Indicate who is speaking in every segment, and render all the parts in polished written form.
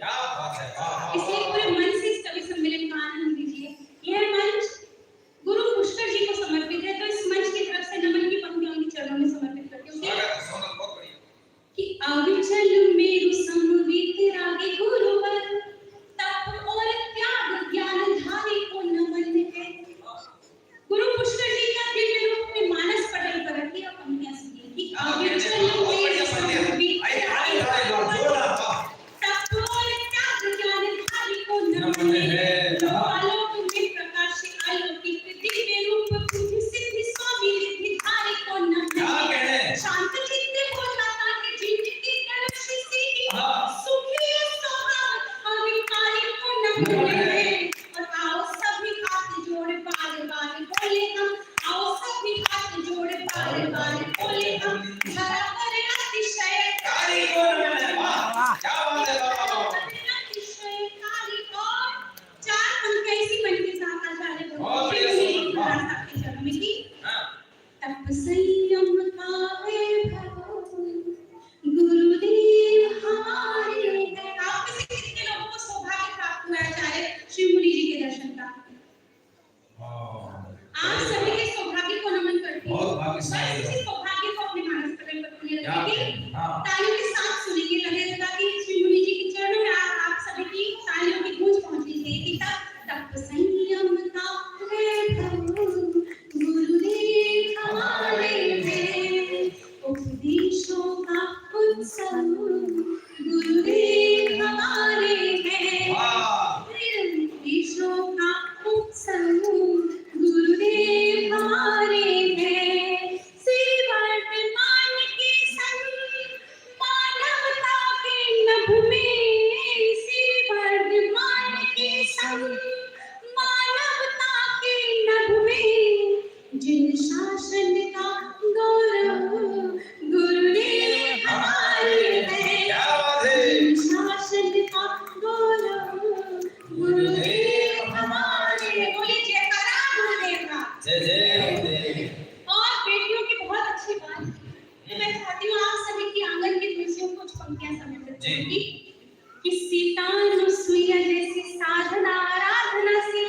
Speaker 1: क्या बात है, वाह
Speaker 2: इसलिए पूरे मन से इस कवि सम्मेलन का आनंद लीजिए। यह मंच गुरु पुष्कर जी को समर्पित है, तो इस मंच की तरफ से नमन की पंक्तियों के चरणों में समर्पित करती हूँ
Speaker 1: बहुत बढ़िया
Speaker 2: कि अविचल मेरु समवित रागे गुरुवर तप और त्याग ज्ञान धारे को नमन है। गुरु पुष्कर जी का दिव्य रूप में मानस पटल पर रखी है पंक्तियां सुनिए कि अविचल मेरु समवित रागे गुरुवर तप और त्याग ज्ञान धारे को नमन है। आलोक में प्रकाश अलौकिक दिव्य रूप तुझ सिद्धि स्वामी रिद्धि धारे को नमन है। शांत चित्त हो जाता है जिनकी दर्शी सी सुखी स्वभाव अविकारी को नमन है। और आओ सभी हाथ जोड़ बार बार बोले हम, आओ सभी हाथ जोड़ बार बार बोले हम, धरा पर अतिशय कारी को नमन है। वाह क्या बात है, अतिशय कारी। और चार पंक्तियां इसी मन के साथ आचार्य के चरणों में की तप संयम का है भगवान गुरुदेव हमारे हैं। आप में से कितने लोगों को सौभाग्य प्राप्त हुआ है आचार्य श्री मुनि जी के दर्शन का? आप सभी के सौभाग्य को नमन करती हूँ।
Speaker 1: बहुत भाग्यशाली हो।
Speaker 2: इसी सौभाग्य को अपने मानस पटल पर पुण्य रखेंगे। तालियों के साथ सुनेंगे, लगेगा कि श्री मुनि जी के चरणों में आप सभी की तालियों की गूंज पहुंचनी चाहिए कि तप संयम का है भगवान गुरुदेव हमारे हैं, उपदेशों का उत्सव गुरुदेव हमारे हैं, उपदेशों का उत्सव गुरुदेव हमारे हैं। श्री वर्तमान के संग मानवता के नभ में, श्री वर्तमान के संग मानवता के नभ में जिन शासन का गौरव गुरुदेव हमारे हैं, जिन शासन का गौरव गुरुदेव हमारे। बोलिए जयकारा गुरुदेव का।
Speaker 1: जय जय।
Speaker 2: और बेटियों की बहुत अच्छी बात, मैं चाहती हूँ आप सभी की आंगन की तुलसियों को कुछ पंक्तियां समर्पित करूंगी कि सीता अनुसुईया जैसी साधना आराधना से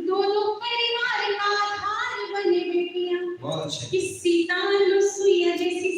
Speaker 2: दोनों परिवार का आधार बने बेटियां।
Speaker 1: बहुत अच्छे।
Speaker 2: कि सीता अनुसुईया जैसी